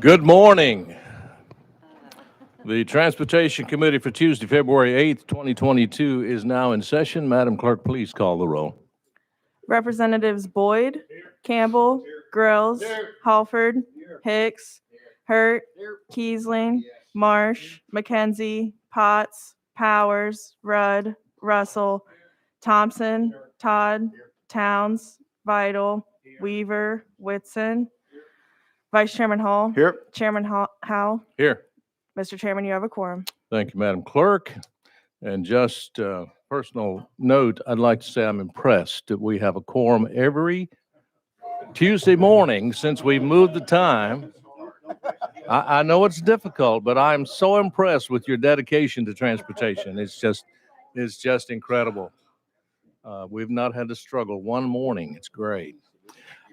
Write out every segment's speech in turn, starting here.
Good morning. The Transportation Committee for Tuesday, February 8th, 2022 is now in session. Madam Clerk, please call the roll. Representatives Boyd, Campbell, Grills, Halford, Hicks, Hurt, Kiesling, Marsh, McKenzie, Potts, Powers, Rudd, Russell, Thompson, Todd, Towns, Vital, Weaver, Whitson, Vice Chairman Hall. Here. Chairman Howe. Here. Mr. Chairman, you have a quorum. Thank you, Madam Clerk. And just personal note, I'd like to say I'm impressed that we have a quorum every Tuesday morning since we moved the time. I know it's difficult, but I'm so impressed with your dedication to transportation. It's just incredible. We've not had to struggle one morning. It's great.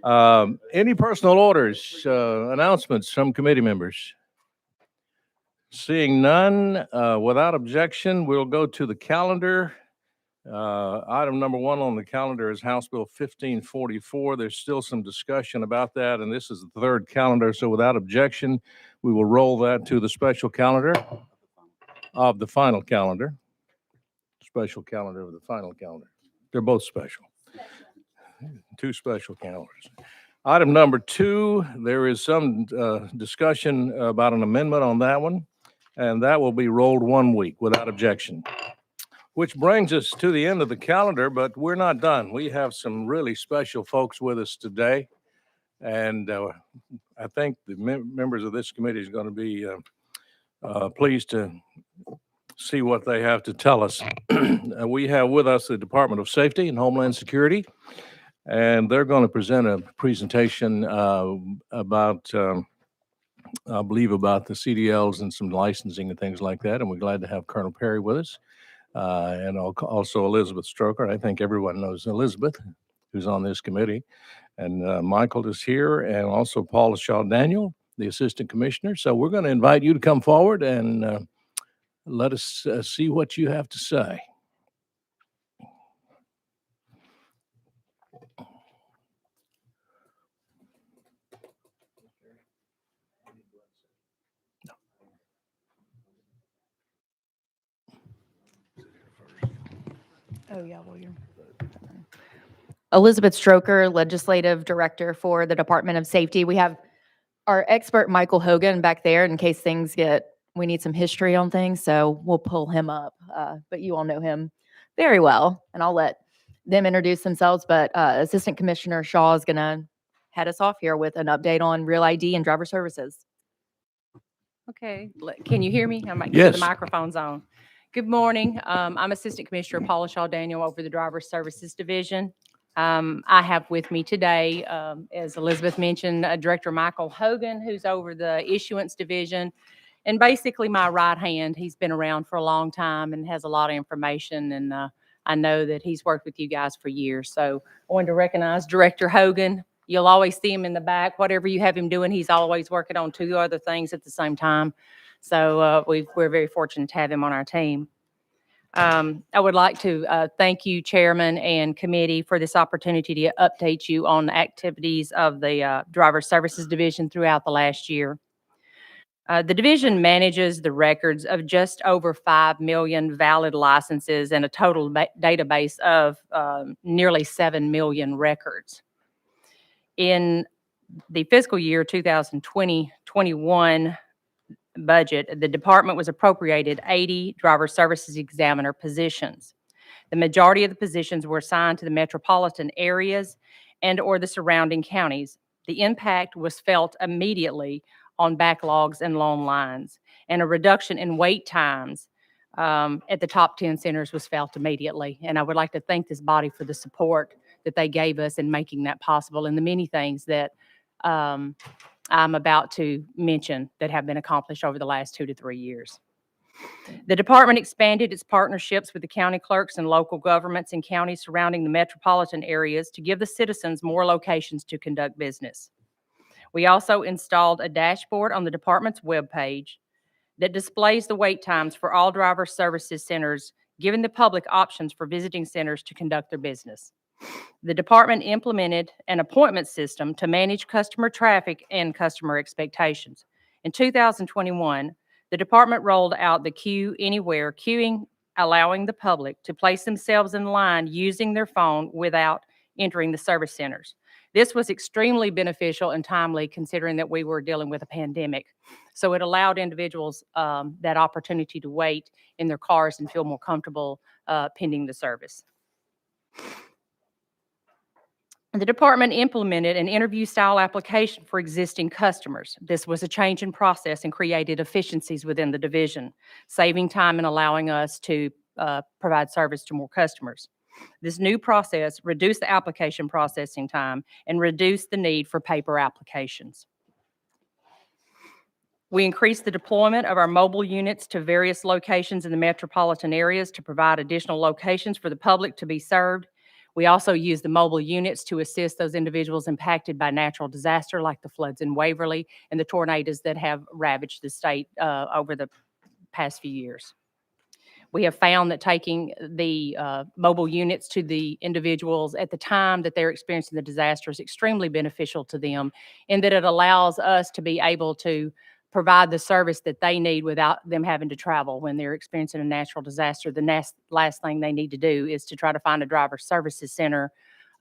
Any personal orders, announcements from committee members? Seeing none, without objection, we'll go to the calendar. Item number one on the calendar is House Bill 1544. There's still some discussion about that, and this is the third calendar, so without objection, we will roll that to the special calendar of the final calendar. Special calendar of the final calendar. They're both special. Two special calendars. Item number two, there is some discussion about an amendment on that one, and that will be rolled 1 week without objection. Which brings us to the end of the calendar, but we're not done. We have some really special folks with us today, and I think the members of this committee is going to be pleased to see what they have to tell us. We have with us the Department of Safety and Homeland Security, and they're going to present a presentation about, I believe, about the CDLs and some licensing and things like that, and we're glad to have Colonel Perry with us. And also Elizabeth Stroker. I think everyone knows Elizabeth, who's on this committee. And Michael is here, and also Paula Shaw Daniel, the Assistant Commissioner. So we're going to invite you to come forward and let us see what you have to say. Oh, yeah, well, you're. Elizabeth Stroker, Legislative Director for the Department of Safety. We have our expert Michael Hogan back there in case we need some history on things, so we'll pull him up. But you all know him very well, and I'll let them introduce themselves. But Assistant Commissioner Shaw is going to head us off here with an update on Real ID and driver services. Okay, can you hear me? I might get Yes. the microphones on. Good morning. I'm Assistant Commissioner Paula Shaw Daniel over the Driver Services Division. I have with me today, as Elizabeth mentioned, Director Michael Hogan, who's over the Issuance Division, and basically my right hand. He's been around for a long time and has a lot of information, and I know that he's worked with you guys for years. So I wanted to recognize Director Hogan. You'll always see him in the back. Whatever you have him doing, he's always working on two other things at the same time. So we're very fortunate to have him on our team. I would like to thank you, Chairman and Committee, for this opportunity to update you on the activities of the Driver Services Division throughout the last year. The division manages the records of just over 5 million valid licenses and a total database of nearly 7 million records. In the fiscal year 2020-21 budget, the department was appropriated 80 driver services examiner positions. The majority of the positions were assigned to the metropolitan areas and or the surrounding counties. The impact was felt immediately on backlogs and long lines, and a reduction in wait times at the top 10 centers was felt immediately. And I would like to thank this body for the support that they gave us in making that possible, and the many things that I'm about to mention that have been accomplished over the last 2 to 3 years. The department expanded its partnerships with the county clerks and local governments in counties surrounding the metropolitan areas to give the citizens more locations to conduct business. We also installed a dashboard on the department's webpage that displays the wait times for all driver services centers, giving the public options for visiting centers to conduct their business. The department implemented an appointment system to manage customer traffic and customer expectations. In 2021, the department rolled out the Queue Anywhere queuing, allowing the public to place themselves in line using their phone without entering the service centers. This was extremely beneficial and timely considering that we were dealing with a pandemic. So it allowed individuals that opportunity to wait in their cars and feel more comfortable pending the service. The department implemented an interview-style application for existing customers. This was a change in process and created efficiencies within the division, saving time and allowing us to provide service to more customers. This new process reduced the application processing time and reduced the need for paper applications. We increased the deployment of our mobile units to various locations in the metropolitan areas to provide additional locations for the public to be served. We also use the mobile units to assist those individuals impacted by natural disaster like the floods in Waverly and the tornadoes that have ravaged the state over the past few years. We have found that taking the mobile units to the individuals at the time that they're experiencing the disaster is extremely beneficial to them, in that it allows us to be able to provide the service that they need without them having to travel when they're experiencing a natural disaster. The last thing they need to do is to try to find a driver services center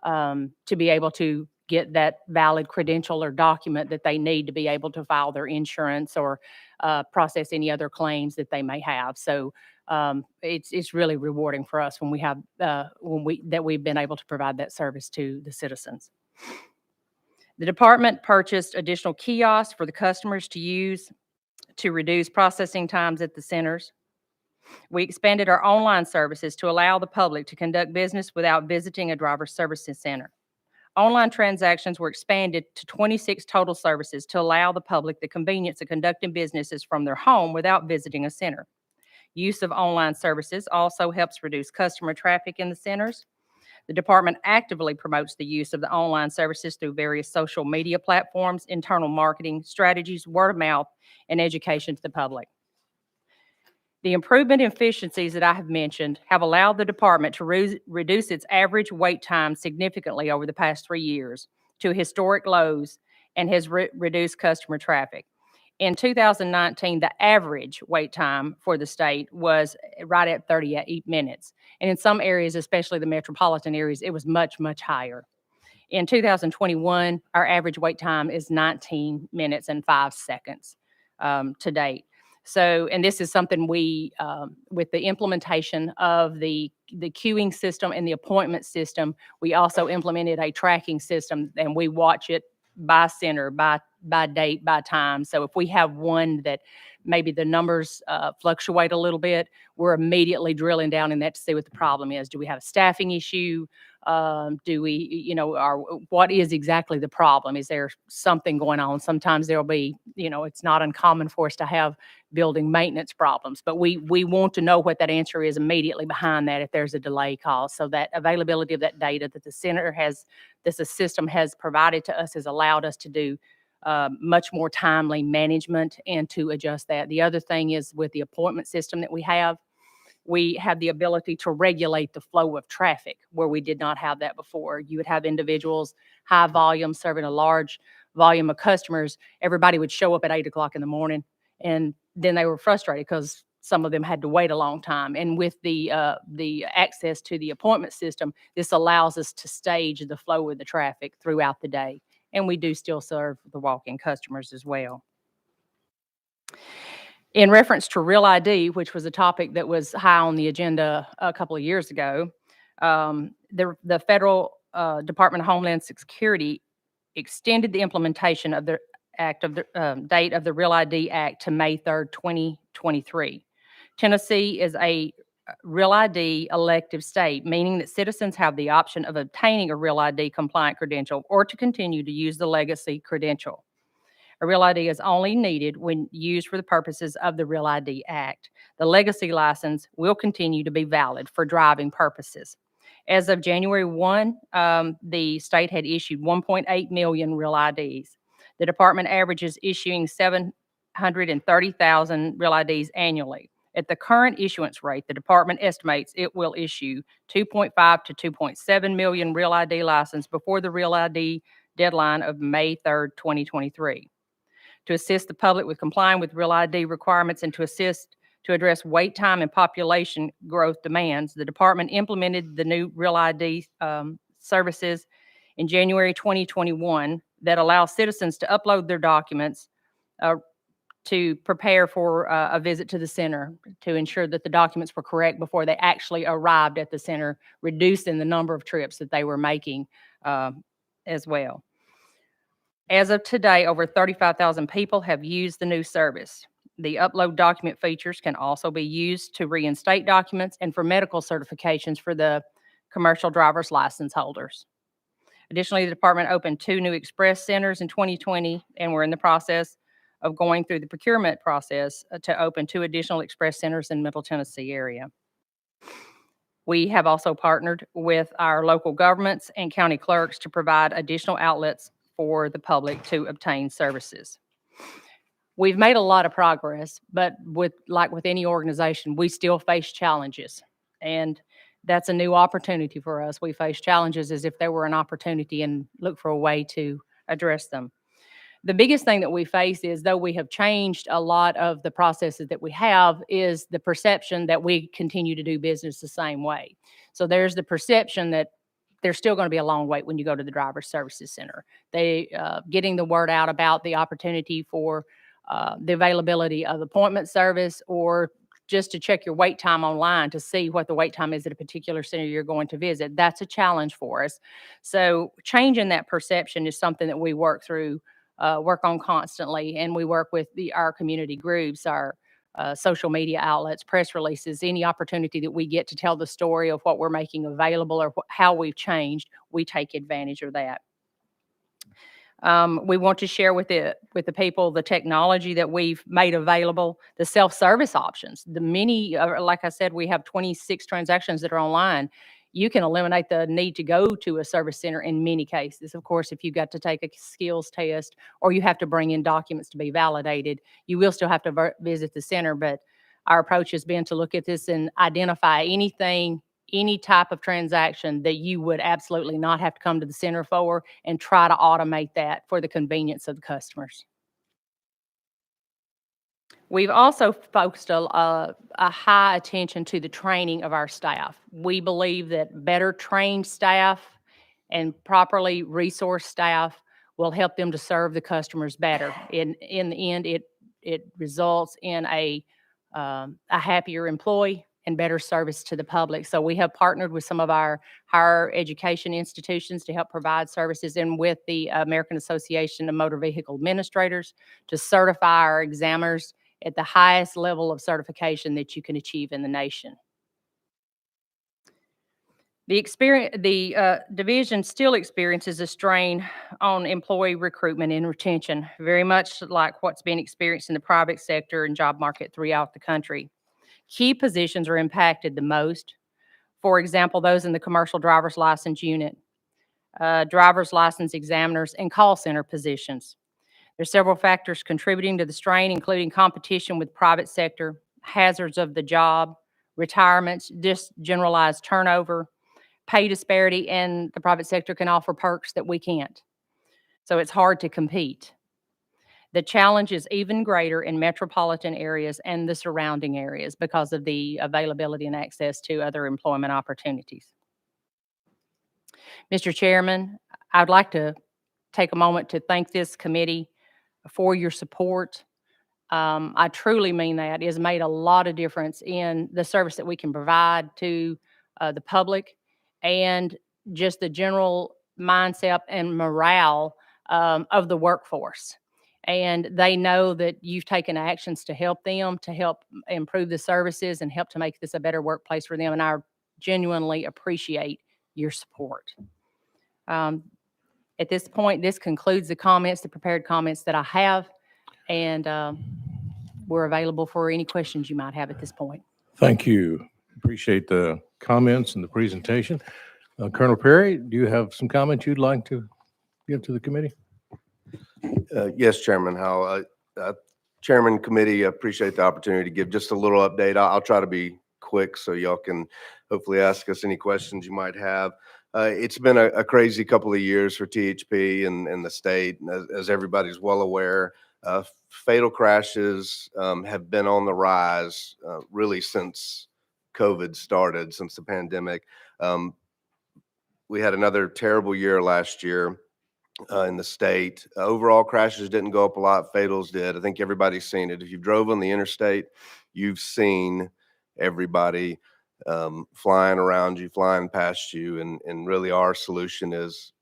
to be able to get that valid credential or document that they need to be able to file their insurance or process any other claims that they may have. So it's really rewarding for us when we have we've been able to provide that service to the citizens. The department purchased additional kiosks for the customers to use to reduce processing times at the centers. We expanded our online services to allow the public to conduct business without visiting a driver services center. Online transactions were expanded to 26 total services to allow the public the convenience of conducting businesses from their home without visiting a center. Use of online services also helps reduce customer traffic in the centers. The department actively promotes the use of the online services through various social media platforms, internal marketing strategies, word of mouth, and education to the public. The improvement in efficiencies that I have mentioned have allowed the department to reduce its average wait time significantly over the past 3 years to historic lows and has reduced customer traffic. In 2019, the average wait time for the state was right at 38 minutes. And in some areas, especially the metropolitan areas, it was much, much higher. In 2021, our average wait time is 19 minutes and 5 seconds to date. So, and this is something we, with the implementation of the queuing system and the appointment system, we also implemented a tracking system, and we watch it by center, by date, by time. So if we have one that maybe the numbers fluctuate a little bit, we're immediately drilling down in that to see what the problem is. Do we have a staffing issue? Do we, what is exactly the problem? Is there something going on? Sometimes there'll be, it's not uncommon for us to have building maintenance problems, but we want to know what that answer is immediately behind that if there's a delay cause. So that availability of that data that the center has, the system has provided to us has allowed us to do much more timely management and to adjust that. The other thing is with the appointment system that we have the ability to regulate the flow of traffic where we did not have that before. You would have individuals, high volume, serving a large volume of customers. Everybody would show up at 8 o'clock in the morning, and then they were frustrated because some of them had to wait a long time. And with the access to the appointment system, this allows us to stage the flow of the traffic throughout the day. And we do still serve the walk-in customers as well. In reference to Real ID, which was a topic that was high on the agenda a couple of years ago, the Federal Department of Homeland Security extended the implementation of the date of the Real ID Act to May 3rd, 2023. Tennessee is a Real ID elective state, meaning that citizens have the option of obtaining a Real ID compliant credential or to continue to use the legacy credential. A Real ID is only needed when used for the purposes of the Real ID Act. The legacy license will continue to be valid for driving purposes. As of January 1, the state had issued 1.8 million Real IDs. The department averages issuing 730,000 Real IDs annually. At the current issuance rate, the department estimates it will issue 2.5 to 2.7 million Real ID license before the Real ID deadline of May 3rd, 2023. To assist the public with complying with Real ID requirements and to address wait time and population growth demands, the department implemented the new Real ID services in January 2021 that allow citizens to upload their documents to prepare for a visit to the center to ensure that the documents were correct before they actually arrived at the center, reducing the number of trips that they were making as well. As of today, over 35,000 people have used the new service. The upload document features can also be used to reinstate documents and for medical certifications for the commercial driver's license holders. Additionally, the department opened 2 new express centers in 2020, and we're in the process of going through the procurement process to open 2 additional express centers in Middle Tennessee area. We have also partnered with our local governments and county clerks to provide additional outlets for the public to obtain services. We've made a lot of progress, but like with any organization, we still face challenges. And that's a new opportunity for us. We face challenges as if there were an opportunity and look for a way to address them. The biggest thing that we face is, though we have changed a lot of the processes that we have, is the perception that we continue to do business the same way. So there's the perception that there's still going to be a long wait when you go to the Driver Services Center. Getting the word out about the opportunity for the availability of appointment service, or just to check your wait time online to see what the wait time is at a particular center you're going to visit. That's a challenge for us. So changing that perception is something that we work on constantly, and we work with our community groups, our social media outlets, press releases, any opportunity that we get to tell the story of what we're making available or how we've changed, we take advantage of that. We want to share with the people the technology that we've made available, the self-service options. The many, like I said, we have 26 transactions that are online. You can eliminate the need to go to a service center in many cases. Of course, if you've got to take a skills test or you have to bring in documents to be validated, you will still have to visit the center. But our approach has been to look at this and identify anything, any type of transaction that you would absolutely not have to come to the center for, and try to automate that for the convenience of the customers. We've also focused a high attention to the training of our staff. We believe that better trained staff and properly resourced staff will help them to serve the customers better. In the end, it results in a happier employee and better service to the public. So we have partnered with some of our higher education institutions to help provide services, and with the American Association of Motor Vehicle Administrators to certify our examiners at the highest level of certification that you can achieve in the nation. The division still experiences a strain on employee recruitment and retention, very much like what's been experienced in the private sector and job market throughout the country. Key positions are impacted the most. For example, those in the commercial driver's license unit, driver's license examiners, and call center positions. There's several factors contributing to the strain, including competition with private sector, hazards of the job, retirements, just generalized turnover, pay disparity, and the private sector can offer perks that we can't. So it's hard to compete. The challenge is even greater in metropolitan areas and the surrounding areas because of the availability and access to other employment opportunities. Mr. Chairman, I'd like to take a moment to thank this committee for your support. I truly mean that. It has made a lot of difference in the service that we can provide to the public, and just the general mindset and morale of the workforce. And they know that you've taken actions to help them, to help improve the services and help to make this a better workplace for them. And I genuinely appreciate your support. At this point, this concludes the prepared comments that I have. And we're available for any questions you might have at this point. Thank you. Appreciate the comments and the presentation. Colonel Perry, do you have some comments you'd like to give to the committee? Yes, Chairman Howell. I Chairman, committee, I appreciate the opportunity to give just a little update. I'll try to be quick so y'all can hopefully ask us any questions you might have. It's been a crazy couple of years for THP and the state. And as everybody's well aware, fatal crashes have been on the rise really since COVID started, since the pandemic. We had another terrible year last year in the state. Overall crashes didn't go up a lot. Fatals did. I think everybody's seen it. If you've drove on the interstate, you've seen everybody flying around you, flying past you. And really our solution is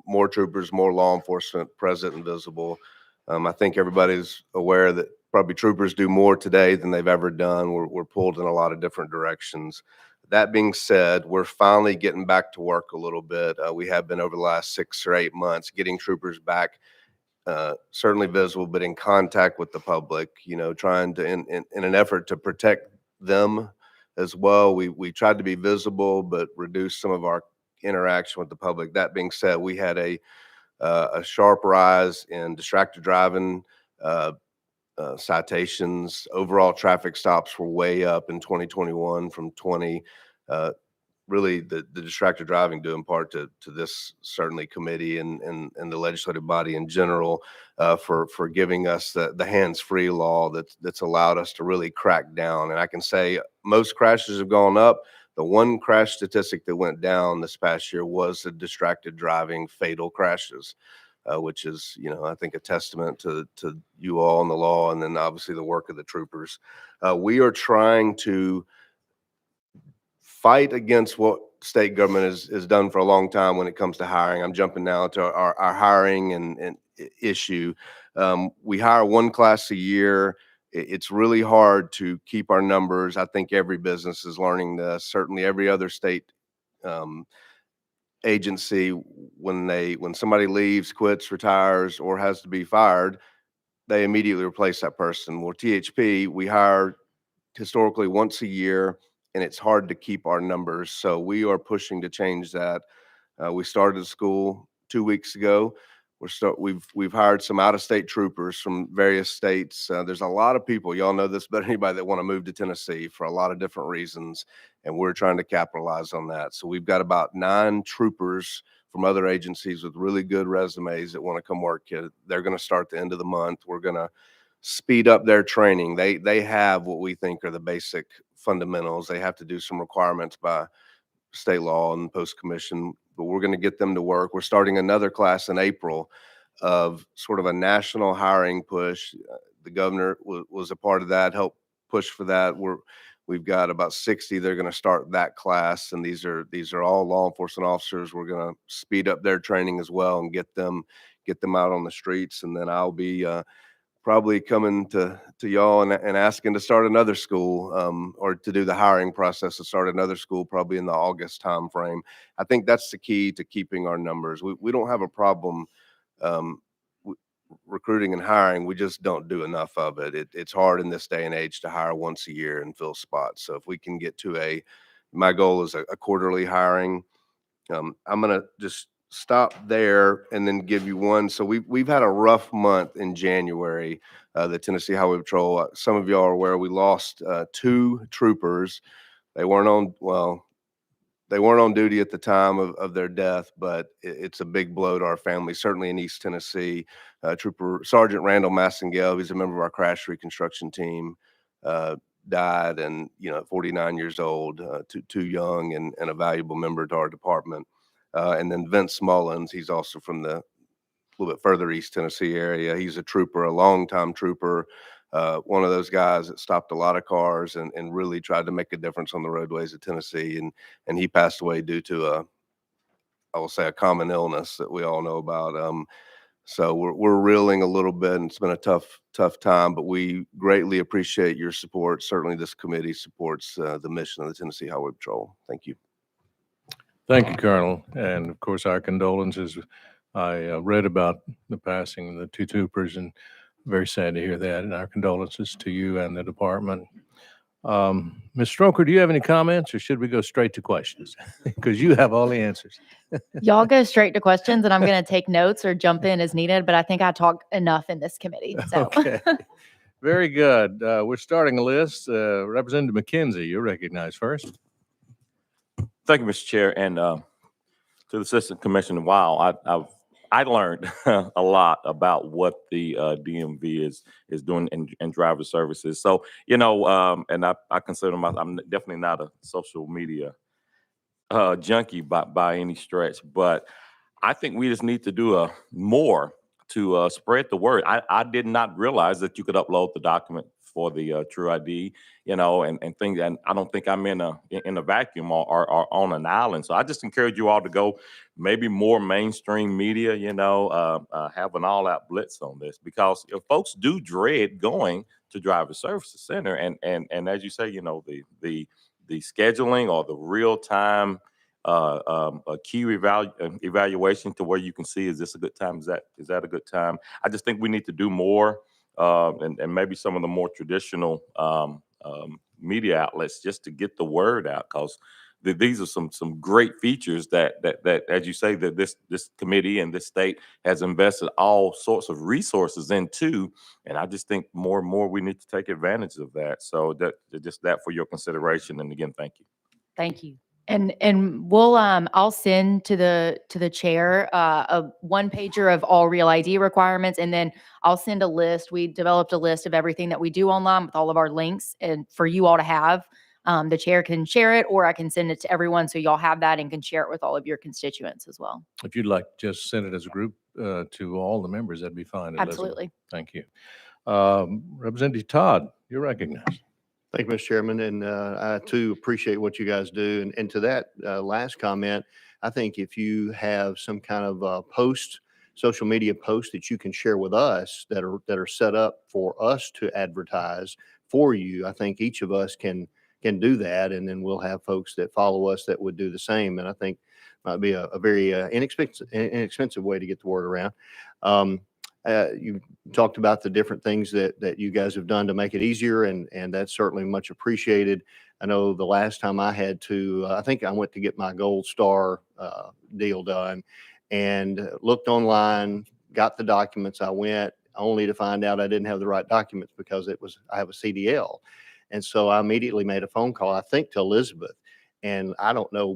more troopers, more law enforcement present and visible. I think everybody's aware that probably troopers do more today than they've ever done. We're pulled in a lot of different directions. That being said, we're finally getting back to work a little bit. We have been over the last 6 or 8 months getting troopers back, certainly visible, but in contact with the public, trying to, in an effort to protect them as well. We tried to be visible, but reduce some of our interaction with the public. That being said, we had a sharp rise in distracted driving, citations. Overall traffic stops were way up in 2021 from 20. Really, the distracted driving due in part to this certainly committee and the legislative body in general for giving us the hands-free law that's allowed us to really crack down. And I can say most crashes have gone up. The one crash statistic that went down this past year was the distracted driving fatal crashes. Which is, I think a testament to you all and the law, and then obviously the work of the troopers. We are trying to fight against what state government has done for a long time when it comes to hiring. I'm jumping now to our hiring and issue. We hire one class a year. It's really hard to keep our numbers. I think every business is learning this. Certainly every other state agency, when somebody leaves, quits, retires, or has to be fired, they immediately replace that person. Well, THP, we hire historically once a year, and it's hard to keep our numbers. So we are pushing to change that. We started school 2 weeks ago. We've hired some out-of-state troopers from various states. There's a lot of people, y'all know this better than anybody, that want to move to Tennessee for a lot of different reasons, and we're trying to capitalize on that. So we've got about 9 troopers from other agencies with really good resumes that want to come work here. They're going to start the end of the month. We're going to speed up their training. They have what we think are the basic fundamentals. They have to do some requirements by state law and post-commission, but we're going to get them to work. We're starting another class in April of sort of a national hiring push. The governor was a part of that, helped push for that. We've got about 60. They're going to start that class, and these are all law enforcement officers. We're going to speed up their training as well and get them out on the streets. And then I'll be probably coming to y'all and asking to start another school or to do the hiring process to start another school probably in the August timeframe. I think that's the key to keeping our numbers. We don't have a problem recruiting and hiring. We just don't do enough of it. It's hard in this day and age to hire once a year and fill spots. So if we can get to my goal is a quarterly hiring. I'm going to just stop there and then give you one. So we've had a rough month in January. The Tennessee Highway Patrol, some of y'all are aware, we lost 2 troopers. They weren't on duty at the time of their death, but it's a big blow to our family, certainly in East Tennessee. Trooper Sergeant Randall Massengale, he's a member of our crash reconstruction team, died, and 49 years old, too young and a valuable member to our department. And then Vince Mullins, he's also from the little bit further East Tennessee area. He's a trooper, a longtime trooper, one of those guys that stopped a lot of cars and really tried to make a difference on the roadways of Tennessee. And he passed away due to I will say a common illness that we all know about. So we're reeling a little bit, and it's been a tough time, but we greatly appreciate your support. Certainly this committee supports the mission of the Tennessee Highway Patrol. Thank you. Thank you, Colonel. And of course, our condolences. I read about the passing of the 2 troopers, and very sad to hear that. And our condolences to you and the department. Ms. Stroker, do you have any comments, or should we go straight to questions? Because you have all the answers. Y'all go straight to questions, and I'm going to take notes or jump in as needed, but I think I talk enough in this committee. So. Okay. Very good. We're starting a list. Representative McKenzie, you're recognized first. Thank you, Mr. Chair, and to the Assistant Commissioner. Wow, I learned a lot about what the DMV is doing in driver services. So and I consider myself, I'm definitely not a social media junkie by any stretch, but I think we just need to do more to spread the word. I did not realize that you could upload the document for the True ID, and things. And I don't think I'm in a vacuum or on an island. So I just encourage you all to go, maybe more mainstream media, have an all-out blitz on this, because if folks do dread going to Driver Services Center, and as you say, the scheduling or the real time a key evaluation to where you can see, is this a good time? Is that a good time? I just think we need to do more, and maybe some of the more traditional media outlets, just to get the word out, because these are some great features that as you say, that this committee and this state has invested all sorts of resources into, and I just think more and more we need to take advantage of that. So that for your consideration, and again, thank you. Thank you. And we'll I'll send to the chair a one pager of all Real ID requirements, and then I'll send a list. We developed a list of everything that we do online with all of our links, and for you all to have. The chair can share it, or I can send it to everyone so y'all have that and can share it with all of your constituents as well. If you'd like, just send it as a group to all the members, that'd be fine. Elizabeth. Absolutely. Thank you. Representative Todd, you're recognized. Thank you, Mr. Chairman, and I too appreciate what you guys do. And to that last comment, I think if you have some kind of social media post that you can share with us that are set up for us to advertise for you, I think each of us can do that, and then we'll have folks that follow us that would do the same. And I think might be a very inexpensive way to get the word around. You talked about the different things that you guys have done to make it easier, and that's certainly much appreciated. I know the last time I had to, I think I went to get my Gold Star deal done, and looked online, got the documents. I went only to find out I didn't have the right documents because I have a CDL. And so I immediately made a phone call, I think to Elizabeth, and I don't know,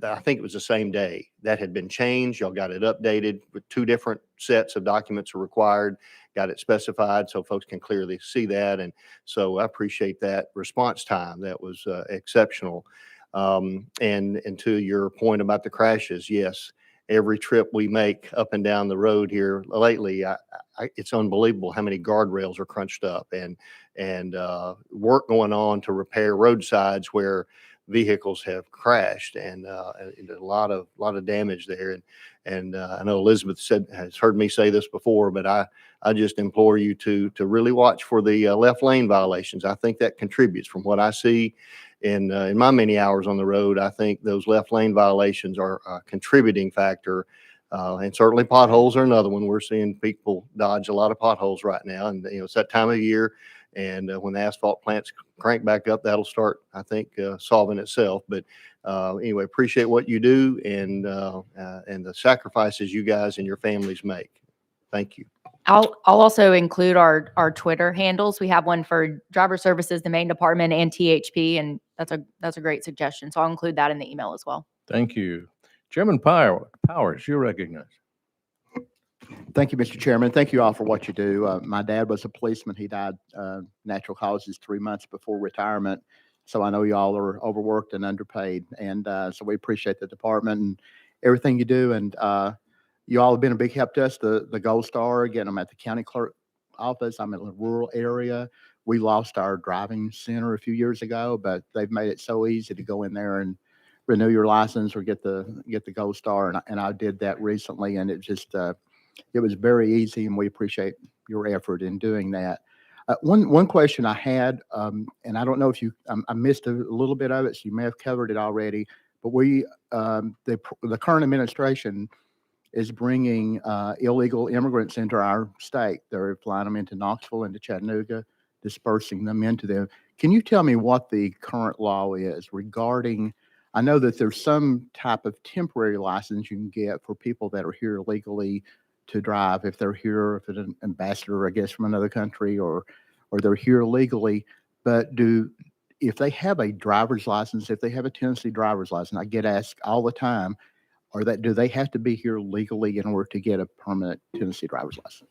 I think it was the same day that had been changed. Y'all got it updated with 2 different sets of documents are required, got it specified so folks can clearly see that. And so I appreciate that response time. That was exceptional. And to your point about the crashes, yes, every trip we make up and down the road here lately, it's unbelievable how many guardrails are crunched up and work going on to repair roadsides where vehicles have crashed, and a lot of damage there. And I know Elizabeth has heard me say this before, but I just implore you to really watch for the left lane violations. I think that contributes, from what I see in my many hours on the road. I think those left lane violations are a contributing factor. And certainly potholes are another one. We're seeing people dodge a lot of potholes right now, and it's that time of year. And when the asphalt plants crank back up, that'll start, I think, solving itself. But anyway, appreciate what you do and the sacrifices you guys and your families make. Thank you. I'll also include our Twitter handles. We have one for Driver Services, the main department, and THP, and that's a great suggestion. So I'll include that in the email as well. Thank you. Chairman Powers, you're recognized. Thank you, Mr. Chairman. Thank you all for what you do. My dad was a policeman. He died natural causes 3 months before retirement. So I know you all are overworked and underpaid. And so we appreciate the department and everything you do. And you all have been a big help to us. The Gold Star, again, I'm at the county clerk office. I'm in a rural area. We lost our driving center a few years ago, but they've made it so easy to go in there and renew your license or get the Gold Star. And I did that recently, and it just it was very easy, and we appreciate your effort in doing that. One question I had, and I don't know if I missed a little bit of it, so you may have covered it already, but the current administration is bringing illegal immigrants into our state. They're flying them into Knoxville, into Chattanooga, dispersing them into them. Can you tell me what the current law is regarding? I know that there's some type of temporary license you can get for people that are here legally to drive if they're here, if it's an ambassador, I guess, from another country, or they're here legally. But if they have a driver's license, if they have a Tennessee driver's license, I get asked all the time, do they have to be here legally in order to get a permanent Tennessee driver's license?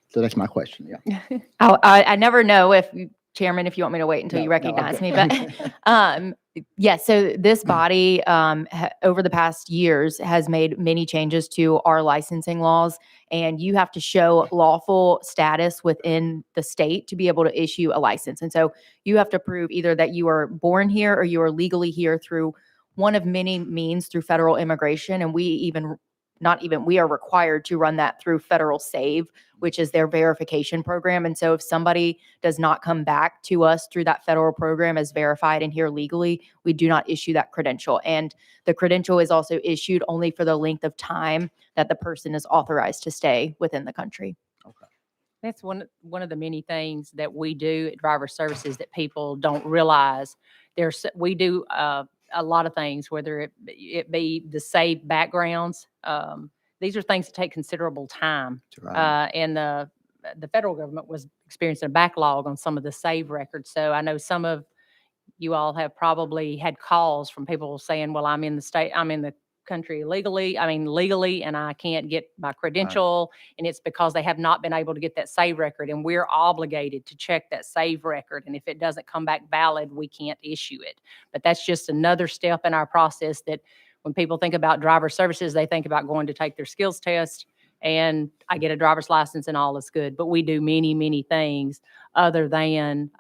So that's my question. Yeah. I never know if, Chairman, if you want me to wait until you No, no, recognize okay. me, but yes, so this body over the past years has made many changes to our licensing laws, and you have to show lawful status within the state to be able to issue a license. And so you have to prove either that you are born here or you are legally here through one of many means through federal immigration. And we are required to run that through Federal Save, which is their verification program. And so if somebody does not come back to us through that federal program as verified and here legally, we do not issue that credential. And the credential is also issued only for the length of time that the person is authorized to stay within the country. That's one of the many things that we do at Driver Services that people don't realize. We do a lot of things, whether it be the saved backgrounds. These are things that take considerable time. And the federal government was experiencing a backlog on some of the save records. So I know some of you all have probably had calls from people saying, well, I'm in the country legally, and I can't get my credential. And it's because they have not been able to get that save record. And we're obligated to check that save record. And if it doesn't come back valid, we can't issue it. But that's just another step in our process that when people think about Driver Services, they think about going to take their skills test and I get a driver's license and all is good. But we do many, many things other than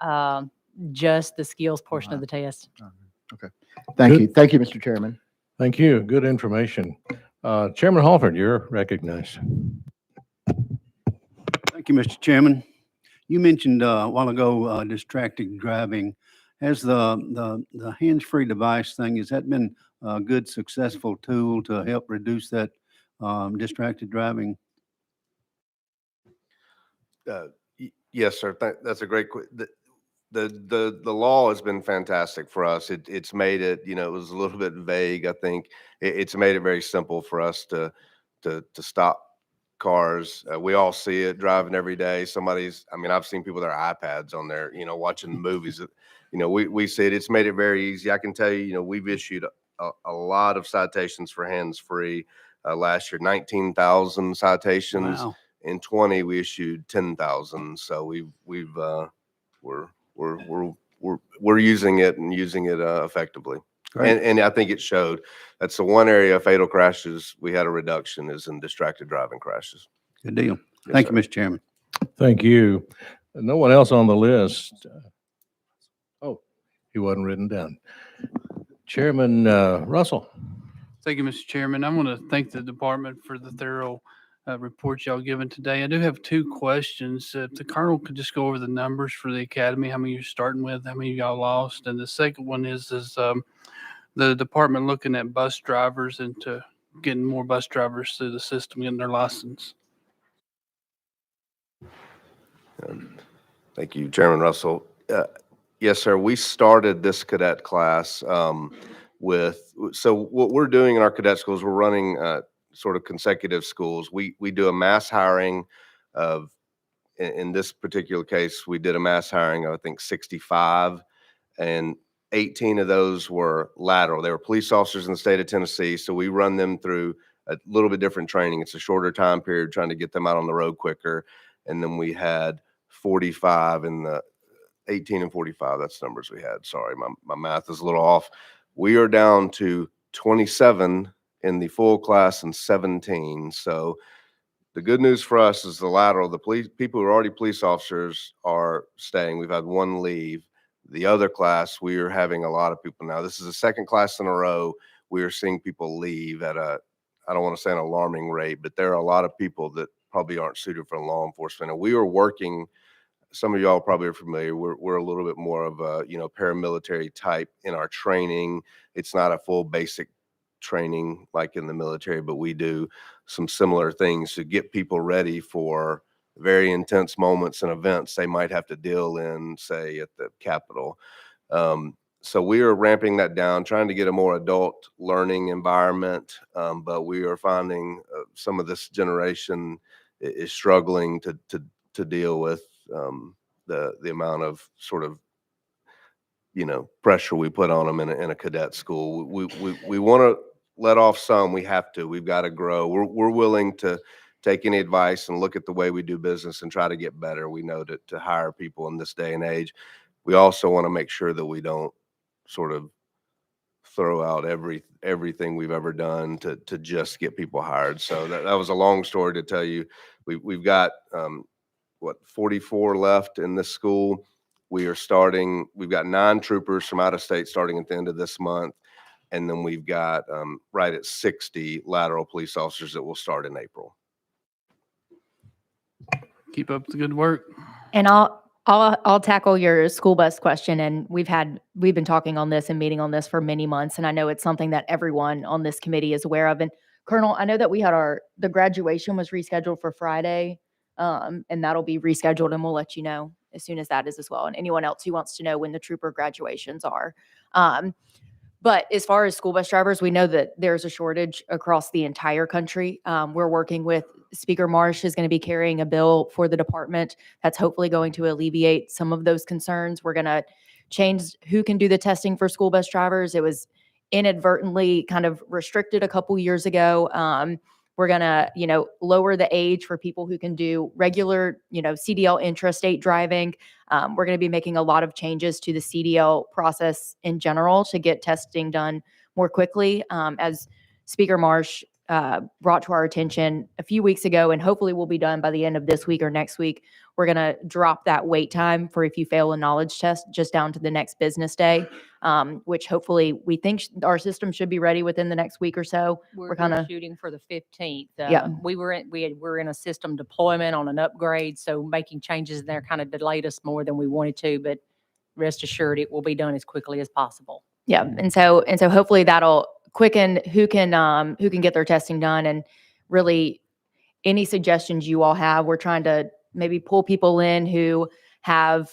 just the skills portion of the test. Okay. Thank Good. you. Thank you, Mr. Chairman. Thank you. Good information. Chairman Halford, you're recognized. Thank you, Mr. Chairman. You mentioned a while ago distracted driving. Has the hands-free device thing, has that been a good, successful tool to help reduce that distracted driving? Yes, sir. That's a great the law has been fantastic for us. It's made it, it was a little bit vague. I think it's made it very simple for us to stop cars. We all see it driving every day. I've seen people with their iPads on there, watching movies. We see it. It's made it very easy. I can tell you, we've issued a lot of citations for hands-free last year, 19,000 citations. Wow. In 20, we issued 10,000. So we're using it and using it effectively. Great. And I think it showed. That's the one area of fatal crashes we had a reduction is in distracted driving crashes. Good deal. Yes, Thank sir. you, Mr. Chairman. Thank you. No one else on the list. Oh, he wasn't written down. Chairman Russell. Thank you, Mr. Chairman. I want to thank the department for the thorough report y'all given today. I do have two questions. If the colonel could just go over the numbers for the academy, how many you're starting with, how many y'all lost, and the second one is the department looking at bus drivers and to getting more bus drivers through the system, getting their license. Thank you, Chairman Russell. Yes, sir. We started this cadet class so what we're doing in our cadet schools, we're running sort of consecutive schools. We do a mass hiring of, in this particular case, we did a mass hiring of, I think, 65, and 18 of those were lateral. They were police officers in the state of Tennessee, so we run them through a little bit different training. It's a shorter time period, trying to get them out on the road quicker. And then we had 45 in the 18 and 45. That's the numbers we had. Sorry, my math is a little off. We are down to 27 in the full class and 17. So the good news for us is the lateral. The people who are already police officers are staying. We've had one leave. The other class, we are having a lot of people now. This is the second class in a row. We are seeing people leave at I don't want to say an alarming rate, but there are a lot of people that probably aren't suited for law enforcement. And we are working, some of y'all probably are familiar, we're a little bit more of a, paramilitary type in our training. It's not a full basic training like in the military, but we do some similar things to get people ready for very intense moments and events they might have to deal in, say, at the Capitol. So we are ramping that down, trying to get a more adult learning environment. But we are finding some of this generation is struggling to deal with the amount of sort of, pressure we put on them in a cadet school. We want to let off some. We have to. We've got to grow. We're willing to take any advice and look at the way we do business and try to get better. We know that to hire people in this day and age, we also want to make sure that we don't sort of throw out everything we've ever done to just get people hired. So that was a long story to tell you. We've got 44 left in this school. We've got 9 troopers from out of state starting at the end of this month. And then we've got right at 60 lateral police officers that will start in April. Keep up the good work. And I'll tackle your school bus question. And we've been talking on this and meeting on this for many months. And I know it's something that everyone on this committee is aware of. And Colonel, I know that we had the graduation was rescheduled for Friday. And that'll be rescheduled, and we'll let you know as soon as that is as well. And anyone else who wants to know when the trooper graduations are. But as far as school bus drivers, we know that there's a shortage across the entire country. We're working with Speaker Marsh is going to be carrying a bill for the department that's hopefully going to alleviate some of those concerns. We're going to change who can do the testing for school bus drivers. It was inadvertently kind of restricted a couple years ago. We're going to, lower the age for people who can do regular, CDL intrastate driving. We're going to be making a lot of changes to the CDL process in general to get testing done more quickly. As Speaker Marsh brought to our attention a few weeks ago, and hopefully will be done by the end of this week or next week, we're going to drop that wait time for if you fail a knowledge test just down to the next business day, which hopefully we think our system should be ready within the next week or so. We're kinda- shooting for the 15th. Yeah. We're in a system deployment on an upgrade, so making changes in there kind of delayed us more than we wanted to, but rest assured it will be done as quickly as possible. Yeah, and so hopefully that'll quicken who can get their testing done, and really any suggestions you all have. We're trying to maybe pull people in who have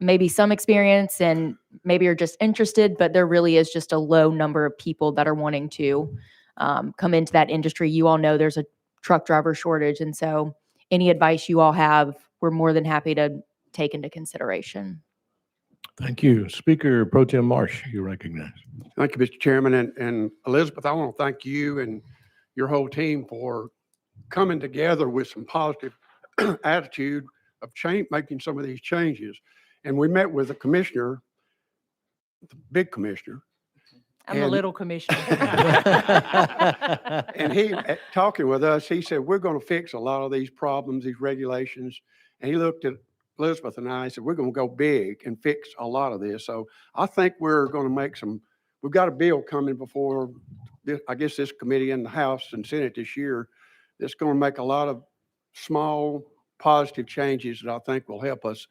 maybe some experience and maybe are just interested, but there really is just a low number of people that are wanting to come into that industry. You all know there's a truck driver shortage, and so any advice you all have, we're more than happy to take into consideration. Thank you. Speaker Pro Tem Marsh, you recognize. Thank you, Mr. Chairman. And Elizabeth, I want to thank you and your whole team for coming together with some positive attitude of making some of these changes. And we met with the commissioner, the big commissioner. I'm a And- little commissioner. And he, talking with us, he said, we're going to fix a lot of these problems, these regulations. And he looked at Elizabeth and I and said, we're going to go big and fix a lot of this. So I think we're going to make we've got a bill coming before, I guess, this committee in the House and Senate this year that's going to make a lot of small positive changes that I think will help us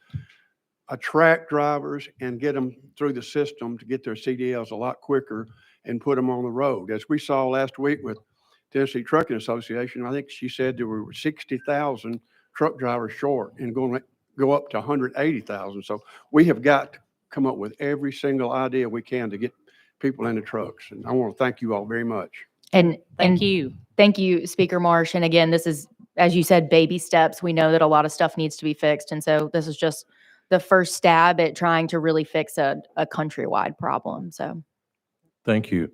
attract drivers and get them through the system to get their CDLs a lot quicker and put them on the road. As we saw last week with Tennessee Trucking Association, I think she said there were 60,000 truck drivers short and going to go up to 180,000. So we have got to come up with every single idea we can to get people into trucks. And I want to thank you all very much. And Thank you. Thank you, Speaker Marsh. And again, this is, as you said, baby steps. We know that a lot of stuff needs to be fixed. And so this is just the first stab at trying to really fix a countrywide problem. So Thank you.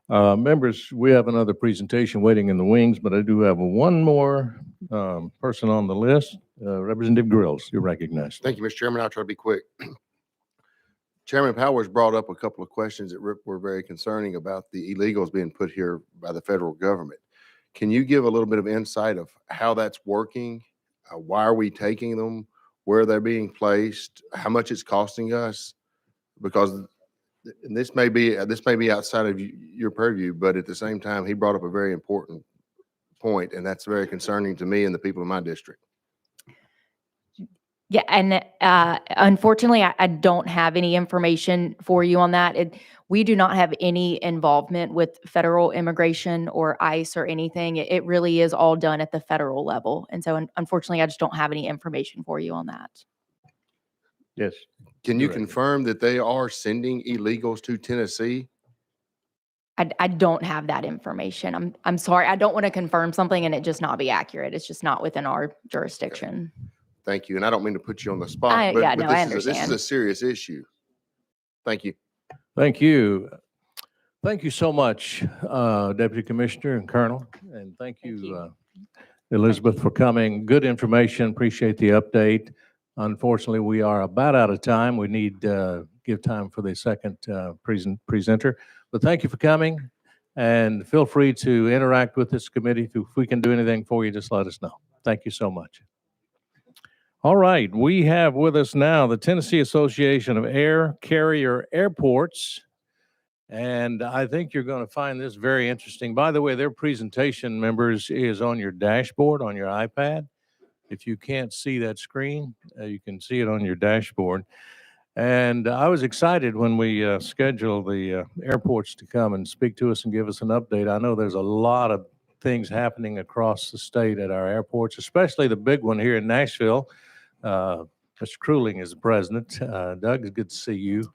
Members, we have another presentation waiting in the wings, but I do have one more person on the list. Representative Grills, you're recognized. Thank you, Mr. Chairman. I'll try to be quick. Chairman Powers brought up a couple of questions that were very concerning about the illegals being put here by the federal government. Can you give a little bit of insight of how that's working? Why are we taking them? Where they're being placed? How much it's costing us? Because and this may be outside of your purview, but at the same time, he brought up a very important point, and that's very concerning to me and the people in my district. yeah, and unfortunately, I don't have any information for you on that. We do not have any involvement with federal immigration or ICE or anything. It really is all done at the federal level. And so unfortunately, I just don't have any information for you on that. Yes. Can you Director. confirm that they are sending illegals to Tennessee? I don't have that information. I'm sorry. I don't want to confirm something and it just not be accurate. It's just not within our jurisdiction. Thank you. And I don't mean to put you on the spot, yeah, but no, I this is a understand. serious issue. Thank you. Thank you. Thank you so much, Deputy Commissioner and Colonel, and thank you, Elizabeth, for coming. Good information. Appreciate the update. Unfortunately, we are about out of time. We need give time for the second presenter. But thank you for coming, and feel free to interact with this committee. If we can do anything for you, just let us know. Thank you so much. All right, we have with us now the Tennessee Association of Air Carrier Airports. And I think you're going to find this very interesting. By the way, their presentation, members, is on your dashboard on your iPad. If you can't see that screen, you can see it on your dashboard. And I was excited when we scheduled the airports to come and speak to us and give us an update. I know there's a lot of things happening across the state at our airports, especially the big one here in Nashville. Mr. Kruling is the president. Doug, it's good to see you.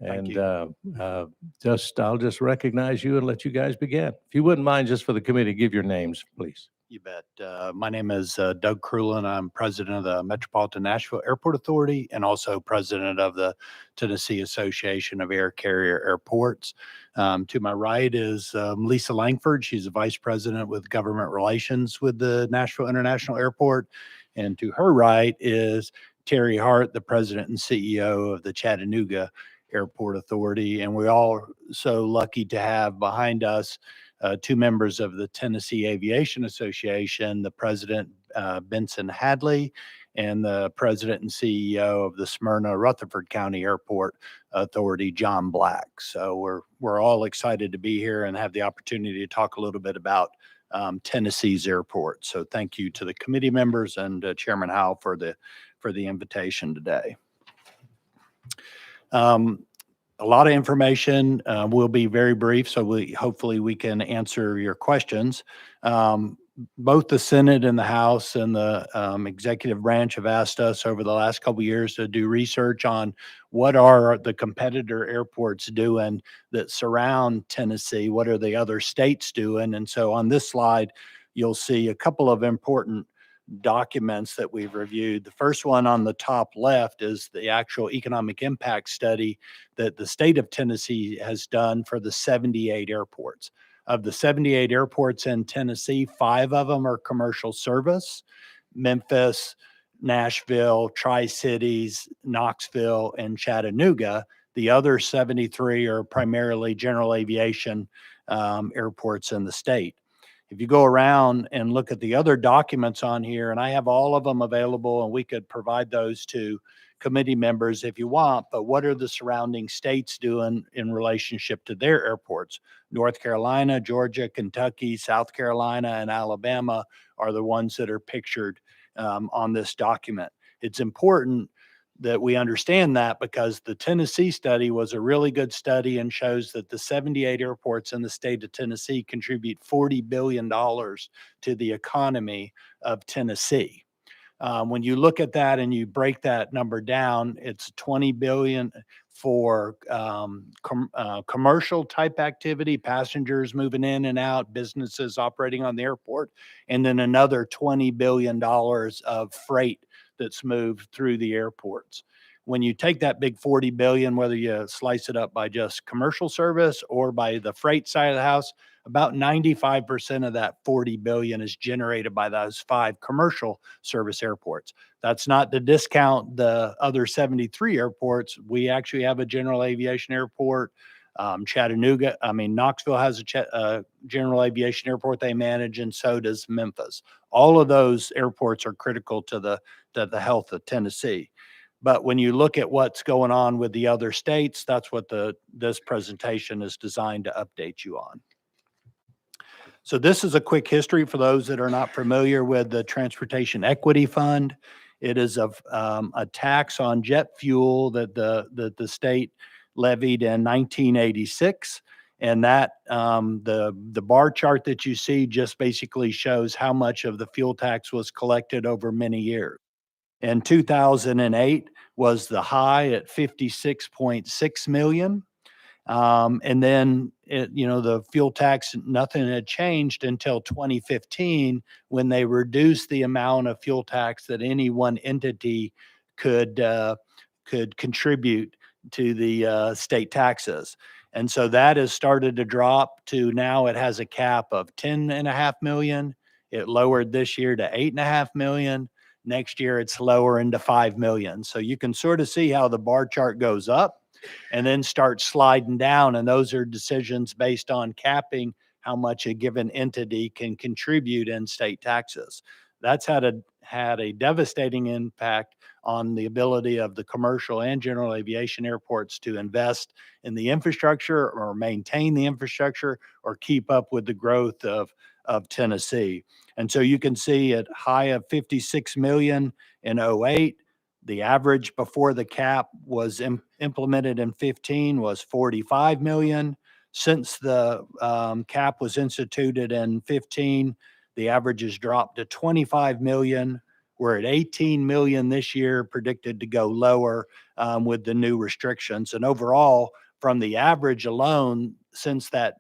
Thank And I'll just recognize you and let you guys begin. If you wouldn't mind, just for the committee, give your names, please. You bet. My name is Doug Krulin. I'm president of the Metropolitan Nashville Airport Authority and also president of the Tennessee Association of Air Carrier Airports. To my right is Lisa Langford. She's the vice president with government relations with the Nashville International Airport. And to her right is Terry Hart, the president and CEO of the Chattanooga Airport Authority. And we're all so lucky to have behind us two members of the Tennessee Aviation Association, the president, Benson Hadley, and the president and CEO of the Smyrna Rutherford County Airport Authority, John Black. So we're all excited to be here and have the opportunity to talk a little bit about Tennessee's airport. So thank you to the committee members and Chairman Howell for the invitation today. A lot of information. Will be very brief, so hopefully we can answer your questions. Both the Senate and the House and the executive branch have asked us over the last couple of years to do research on what are the competitor airports doing that surround Tennessee, what are the other states doing. And so on this slide, you'll see a couple of important documents that we've reviewed. The first one on the top left is the actual economic impact study that the state of Tennessee has done for the 78 airports. Of the 78 airports in Tennessee, 5 of them are commercial service: Memphis, Nashville, Tri-Cities, Knoxville, and Chattanooga. The other 73 are primarily general aviation airports in the state. If you go around and look at the other documents on here, and I have all of them available, and we could provide those to committee members if you want, but what are the surrounding states doing in relationship to their airports? North Carolina, Georgia, Kentucky, South Carolina, and Alabama are the ones that are pictured on this document. It's important that we understand that because the Tennessee study was a really good study and shows that the 78 airports in the state of Tennessee contribute $40 billion to the economy of Tennessee. When you look at that and you break that number down, it's $20 billion for commercial type activity, passengers moving in and out, businesses operating on the airport, and then another $20 billion of freight that's moved through the airports. When you take that big 40 billion, whether you slice it up by just commercial service or by the freight side of the house, about 95% of that 40 billion is generated by those 5 commercial service airports. That's not to discount the other 73 airports. We actually have a general aviation airport. Knoxville has a general aviation airport they manage, and so does Memphis. All of those airports are critical to the health of Tennessee. But when you look at what's going on with the other states, that's what this presentation is designed to update you on. So this is a quick history for those that are not familiar with the Transportation Equity Fund. It is a tax on jet fuel that the state levied in 1986. And that the bar chart that you see just basically shows how much of the fuel tax was collected over many years. And 2008 was the high at 56.6 million. And then the fuel tax, nothing had changed until 2015 when they reduced the amount of fuel tax that any one entity could contribute to the state taxes. And so that has started to drop to now it has a cap of 10.5 million. It lowered this year to 8.5 million. Next year it's lowering to 5 million. So you can sort of see how the bar chart goes up and then starts sliding down. And those are decisions based on capping how much a given entity can contribute in state taxes. That's had a devastating impact on the ability of the commercial and general aviation airports to invest in the infrastructure or maintain the infrastructure or keep up with the growth of Tennessee. And so you can see at high of 56 million in 08, the average before the cap was implemented in 15 was 45 million. Since the cap was instituted in 15, the average has dropped to 25 million. We're at 18 million this year, predicted to go lower with the new restrictions. And overall, from the average alone, since that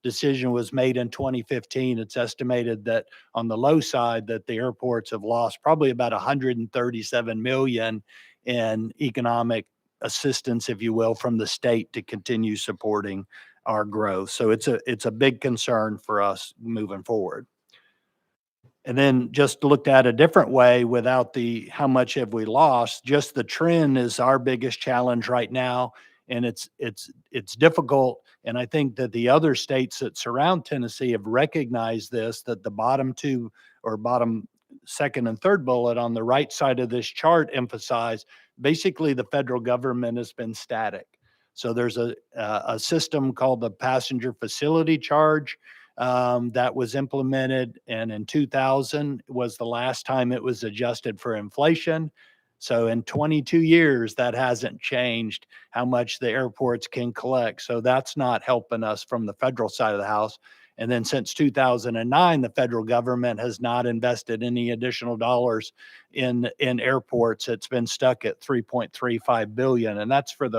decision was made in 2015, it's estimated that on the low side that the airports have lost probably about 137 million in economic assistance, if you will, from the state to continue supporting our growth. So it's a big concern for us moving forward. And then just looked at a different way without the how much have we lost, just the trend is our biggest challenge right now. And it's difficult. And I think that the other states that surround Tennessee have recognized this, that the bottom two or bottom second and third bullet on the right side of this chart emphasize basically the federal government has been static. So there's a system called the passenger facility charge that was implemented, and in 2000 was the last time it was adjusted for inflation. So in 22 years, that hasn't changed how much the airports can collect. So that's not helping us from the federal side of the house. And then since 2009, the federal government has not invested any additional dollars in airports. It's been stuck at 3.35 billion, and that's for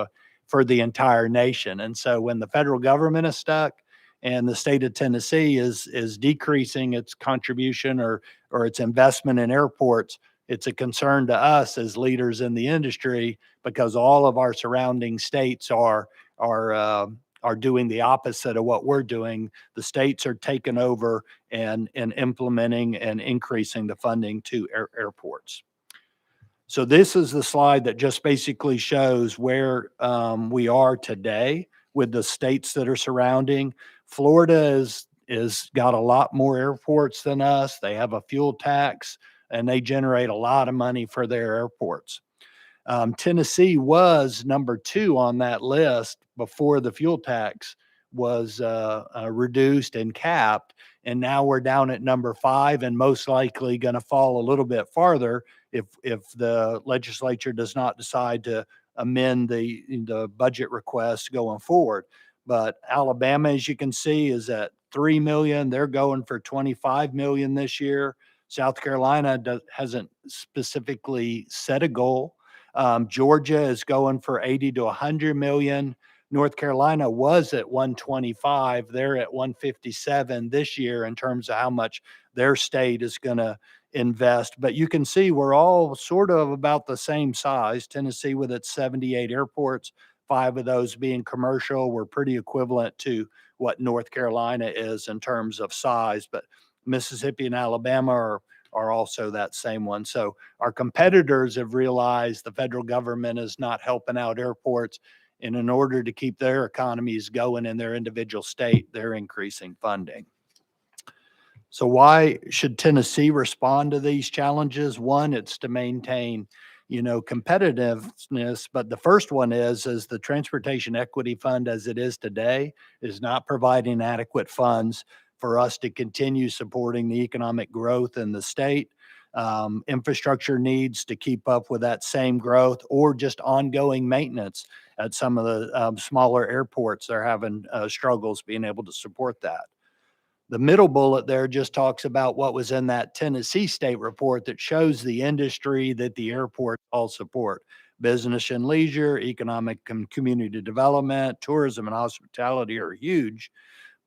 the entire nation. And so when the federal government is stuck and the state of Tennessee is decreasing its contribution or its investment in airports, it's a concern to us as leaders in the industry because all of our surrounding states are doing the opposite of what we're doing. The states are taking over and implementing and increasing the funding to airports. So this is the slide that just basically shows where we are today with the states that are surrounding. Florida is got a lot more airports than us. They have a fuel tax and they generate a lot of money for their airports. Tennessee was number 2 on that list before the fuel tax was reduced and capped. And now we're down at number 5 and most likely going to fall a little bit farther if the legislature does not decide to amend the budget requests going forward. But Alabama, as you can see, is at 3 million. They're going for 25 million this year. South Carolina hasn't specifically set a goal. Georgia is going for 80 to 100 million. North Carolina was at 125. They're at 157 this year in terms of how much their state is going to invest. But you can see we're all sort of about the same size. Tennessee with its 78 airports, 5 of those being commercial, we're pretty equivalent to what North Carolina is in terms of size. But Mississippi and Alabama are also that same one. So our competitors have realized the federal government is not helping out airports. And in order to keep their economies going in their individual state, they're increasing funding. So why should Tennessee respond to these challenges? One, it's to maintain, competitiveness. But the first one is the Transportation Equity Fund as it is today is not providing adequate funds for us to continue supporting the economic growth in the state. Infrastructure needs to keep up with that same growth or just ongoing maintenance at some of the smaller airports. They're having struggles being able to support that. The middle bullet there just talks about what was in that Tennessee state report that shows the industry that the airport all support. Business and leisure, economic and community development, tourism and hospitality are huge.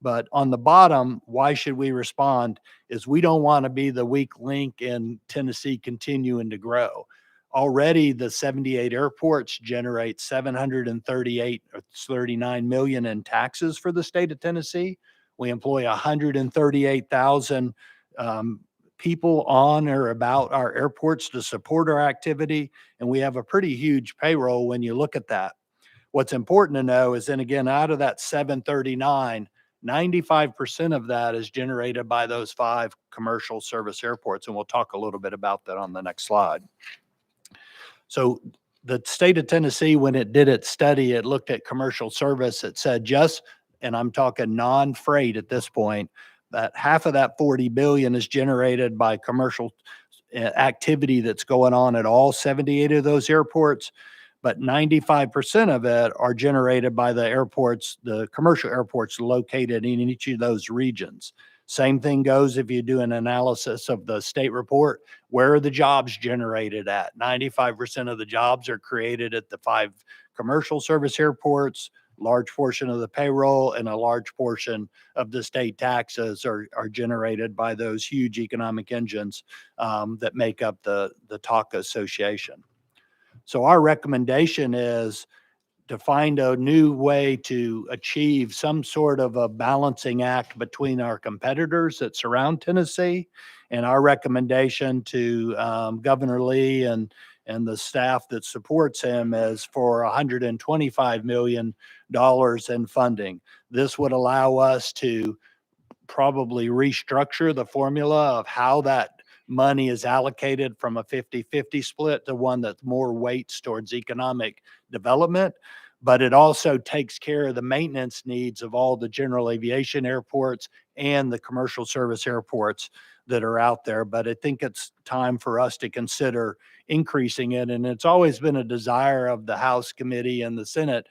But on the bottom, why should we respond is we don't want to be the weak link in Tennessee continuing to grow. Already the 78 airports generate 738 or 39 million in taxes for the state of Tennessee. We employ 138,000 people on or about our airports to support our activity. And we have a pretty huge payroll when you look at that. What's important to know is then again, out of that 739, 95% of that is generated by those 5 commercial service airports. And we'll talk a little bit about that on the next slide. So the state of Tennessee, when it did its study, it looked at commercial service. It said just, and I'm talking non-freight at this point, that half of that 40 billion is generated by commercial activity that's going on at all 78 of those airports. But 95% of it are generated by the airports, the commercial airports located in each of those regions. Same thing goes if you do an analysis of the state report. Where are the jobs generated at? 95% of the jobs are created at the 5 commercial service airports. Large portion of the payroll and a large portion of the state taxes are generated by those huge economic engines that make up the TACA Association. So our recommendation is to find a new way to achieve some sort of a balancing act between our competitors that surround Tennessee. And our recommendation to Governor Lee and the staff that supports him is for $125 million in funding. This would allow us to probably restructure the formula of how that money is allocated from a 50-50 split to one that more weights towards economic development. But it also takes care of the maintenance needs of all the general aviation airports and the commercial service airports that are out there. But I think it's time for us to consider increasing it. And it's always been a desire of the House Committee and the Senate.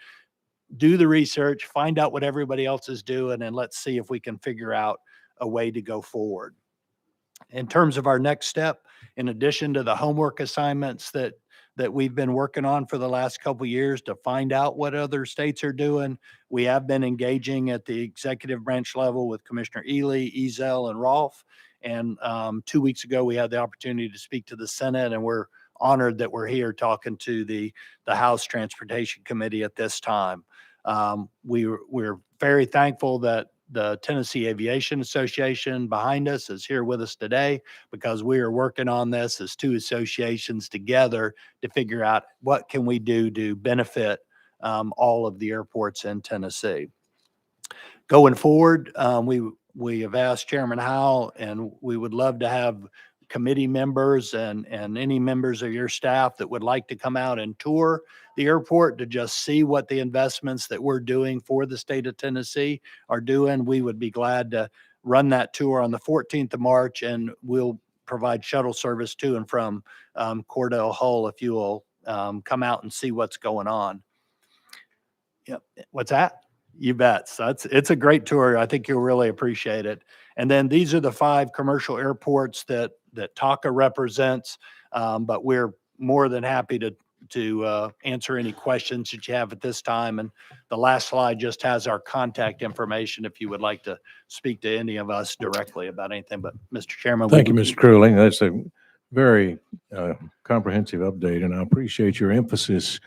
Do the research, find out what everybody else is doing, and let's see if we can figure out a way to go forward. In terms of our next step, in addition to the homework assignments that we've been working on for the last couple of years to find out what other states are doing, we have been engaging at the executive branch level with Commissioner Ely, Ezell, and Rolfe. And 2 weeks ago, we had the opportunity to speak to the Senate, and we're honored that we're here talking to the House Transportation Committee at this time. We're very thankful that the Tennessee Aviation Association behind us is here with us today because we are working on this as 2 associations together to figure out what can we do to benefit all of the airports in Tennessee. Going forward, we have asked Chairman Howell, and we would love to have committee members and any members of your staff that would like to come out and tour the airport to just see what the investments that we're doing for the state of Tennessee are doing. We would be glad to run that tour on the 14th of March, and we'll provide shuttle service to and from Cordell Hull if you will come out and see what's going on. Yep. What's that? You bet. So it's a great tour. I think you'll really appreciate it. And then these are the 5 commercial airports that TACA represents, but we're more than happy to answer any questions that you have at this time. And the last slide just has our contact information if you would like to speak to any of us directly about anything. But Mr. Chairman. Thank you, Mr. Cruling. That's a very comprehensive update, and I appreciate your emphasis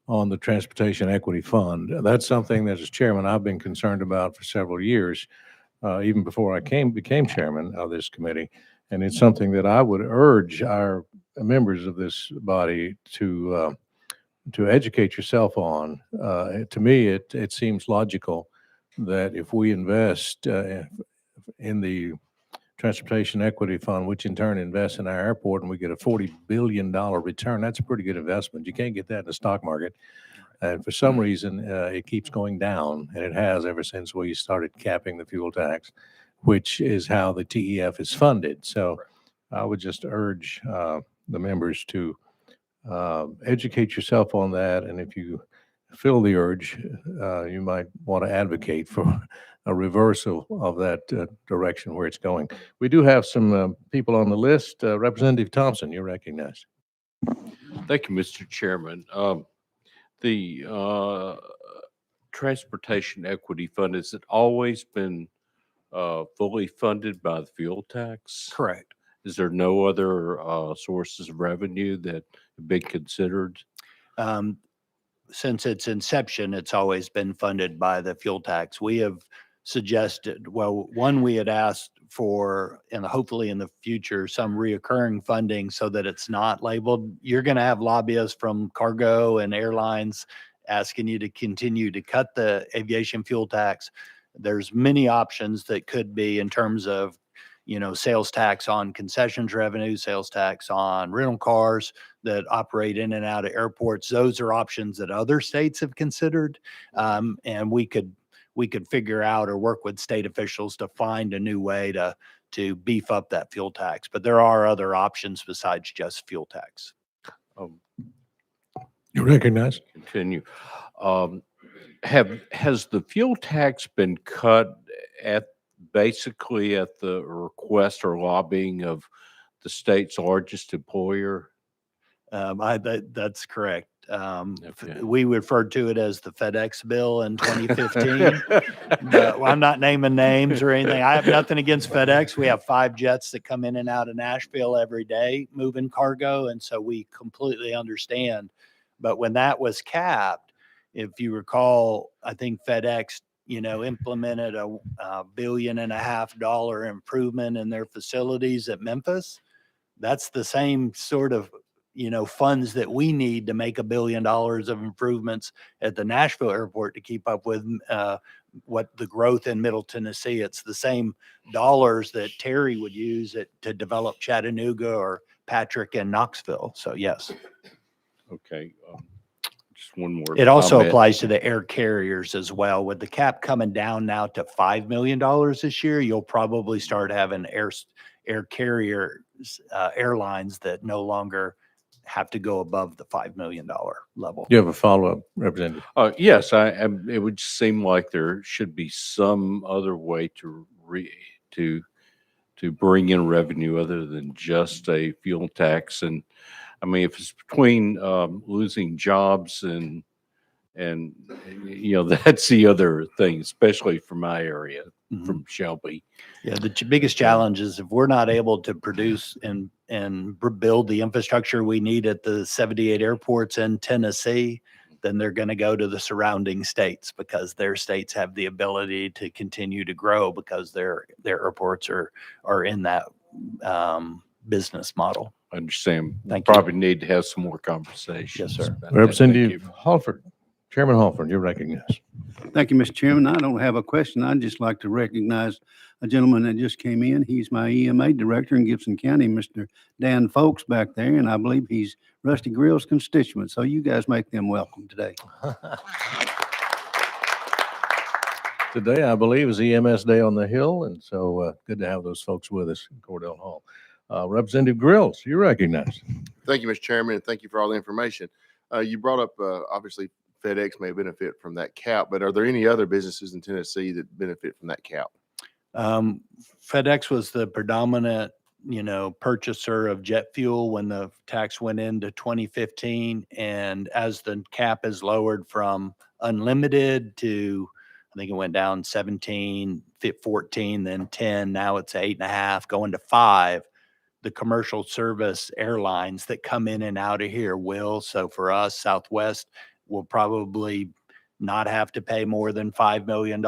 on the Transportation Equity Fund. That's something that as chairman I've been concerned about for several years, even before I became chairman of this committee. And it's something that I would urge our members of this body to educate yourself on. To me, it seems logical that if we invest in the Transportation Equity Fund, which in turn invests in our airport, and we get a $40 billion return, that's a pretty good investment. You can't get that in the stock market. And for some reason, it keeps going down, and it has ever since we started capping the fuel tax, which is how the TEF is funded. So I would just urge the members to educate yourself on that. And if you feel the urge, you might want to advocate for a reversal of that direction where it's going. We do have some people on the list. Representative Thompson, you're recognized. Thank you, Mr. Chairman. The Transportation Equity Fund, has it always been fully funded by the fuel tax? Correct. Is there no other sources of revenue that have been considered? Since its inception, it's always been funded by the fuel tax. We have suggested, well, one, we had asked for, and hopefully in the future, some reoccurring funding so that it's not labeled. You're going to have lobbyists from cargo and airlines asking you to continue to cut the aviation fuel tax. There's many options that could be in terms of, sales tax on concessions revenue, sales tax on rental cars that operate in and out of airports. Those are options that other states have considered. And we could figure out or work with state officials to find a new way to beef up that fuel tax. But there are other options besides just fuel tax. You recognize? Continue. Has the fuel tax been cut basically at the request or lobbying of the state's largest employer? That's correct. Okay. We referred to it as the FedEx bill in 2015. Well, I'm not naming names or anything. I have nothing against FedEx. We have 5 jets that come in and out of Nashville every day moving cargo. And so we completely understand. But when that was capped, if you recall, I think FedEx, implemented a $1.5 billion improvement in their facilities at Memphis. That's the same sort of, funds that we need to make $1 billion of improvements at the Nashville airport to keep up with what the growth in Middle Tennessee. It's the same dollars that Terry would use to develop Chattanooga or Patrick and Knoxville. So yes. Okay. Just one more. It also comment. applies to the air carriers as well. With the cap coming down now to $5 million this year, you'll probably start having air carrier airlines that no longer have to go above the $5 million level. You have a follow-up, Representative? Yes, it would seem like there should be some other way to bring in revenue other than just a fuel tax. And I mean, if it's between losing jobs and that's the other thing, especially for my area, from Shelby. Yeah, the biggest challenge is if we're not able to produce and build the infrastructure we need at the 78 airports in Tennessee, then they're going to go to the surrounding states because their states have the ability to continue to grow because their airports are in that business model. I understand. Thank you. Probably need to have some more conversations. Yes, sir. about that. Representative Thank you. Halford, Chairman Halford, you're recognized. Thank you, Mr. Chairman. I don't have a question. I'd just like to recognize a gentleman that just came in. He's my EMA director in Gibson County, Mr. Dan Folks back there, and I believe he's Rusty Grill's constituent. So you guys make them welcome today. Today, I believe, is EMS Day on the Hill, and so good to have those folks with us in Cordell Hall. Representative Grills, you're recognized. Thank you, Mr. Chairman, and thank you for all the information. You brought up, obviously, FedEx may benefit from that cap, but are there any other businesses in Tennessee that benefit from that cap? FedEx was the predominant, purchaser of jet fuel when the tax went into 2015. And as the cap is lowered from unlimited to, I think it went down 17, 14, then 10, now it's 8.5, going to 5. The commercial service airlines that come in and out of here will. So for us, Southwest will probably not have to pay more than $5 million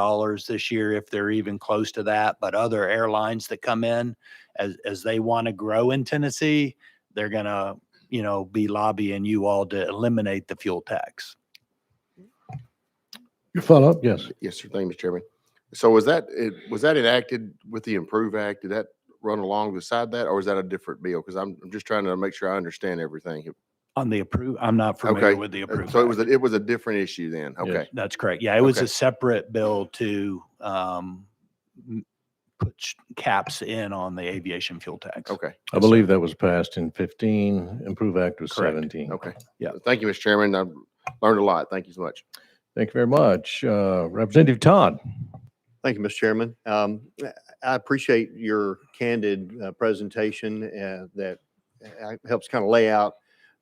this year if they're even close to that. But other airlines that come in as they want to grow in Tennessee, they're going to, be lobbying you all to eliminate the fuel tax. Your follow-up? Yes. Yes, sir. Thank you, Mr. Chairman. So was that enacted with the Improve Act? Did that run along beside that, or is that a different bill? Because I'm just trying to make sure I understand everything. On the approve, I'm not familiar with the approve. So it was a different issue then. Okay. Yes. That's correct. Yeah, it was Okay. a separate bill to put caps in on the aviation fuel tax. Okay. I believe that was passed in 15. Improve Act was Correct. 17. Okay. Yeah. Thank you, Mr. Chairman. Learned a lot. Thank you so much. Thank you very much. Representative Todd. Thank you, Mr. Chairman. I appreciate your candid presentation that helps kind of lay out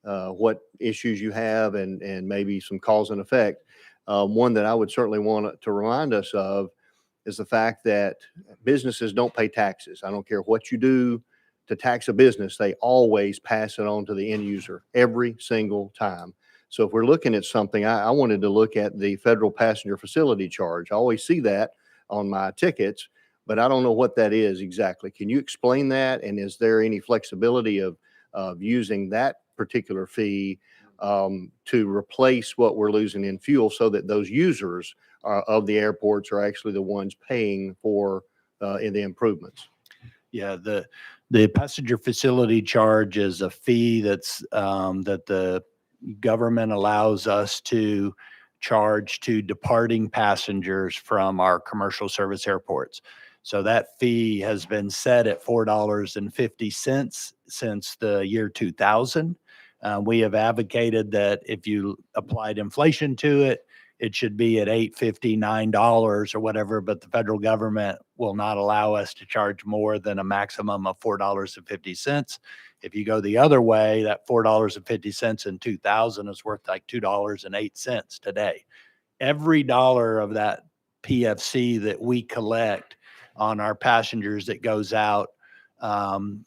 what issues you have and maybe some cause and effect. One that I would certainly want to remind us of is the fact that businesses don't pay taxes. I don't care what you do to tax a business, they always pass it on to the end user every single time. So if we're looking at something, I wanted to look at the federal passenger facility charge. I always see that on my tickets, but I don't know what that is exactly. Can you explain that? And is there any flexibility of using that particular fee to replace what we're losing in fuel so that those users of the airports are actually the ones paying for in the improvements? Yeah, the passenger facility charge is a fee that's that the government allows us to charge to departing passengers from our commercial service airports. So that fee has been set at $4.50 since the year 2000. We have advocated that if you applied inflation to it, it should be at $8.50, $9 or whatever, but the federal government will not allow us to charge more than a maximum of $4.50. If you go the other way, that $4.50 in 2000 is worth like $2.08 today. Every dollar of that PFC that we collect on our passengers that goes out,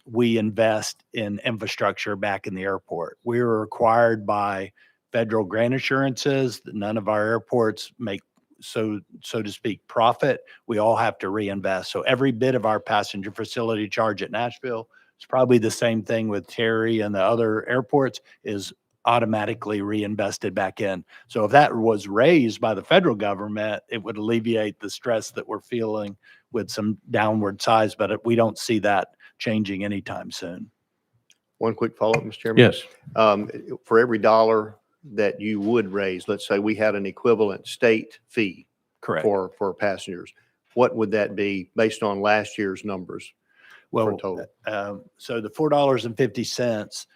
we invest in infrastructure back in the airport. We are required by federal grant assurances that none of our airports make, so to speak, profit. We all have to reinvest. So every bit of our passenger facility charge at Nashville, it's probably the same thing with Terry and the other airports, is automatically reinvested back in. So if that was raised by the federal government, it would alleviate the stress that we're feeling with some downward size, but we don't see that changing anytime soon. One quick follow-up, Mr. Chairman. Yes. For every dollar that you would raise, let's say we had an equivalent state fee Correct. for passengers, what would that be based on last year's numbers? Well, total? so the $4.50,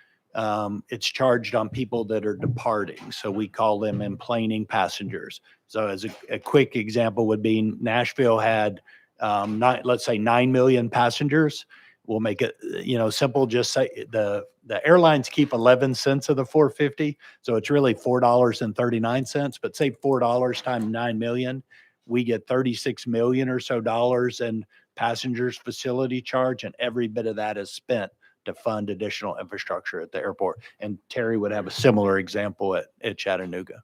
it's charged on people that are departing. So we call them enplaning passengers. So as a quick example would be Nashville had, let's say 9 million passengers. We'll make it, simple. Just say the airlines keep 11 cents of the 450. So it's really $4.39, but say $4 times 9 million, we get 36 million or so dollars in passengers facility charge. And every bit of that is spent to fund additional infrastructure at the airport. And Terry would have a similar example at Chattanooga.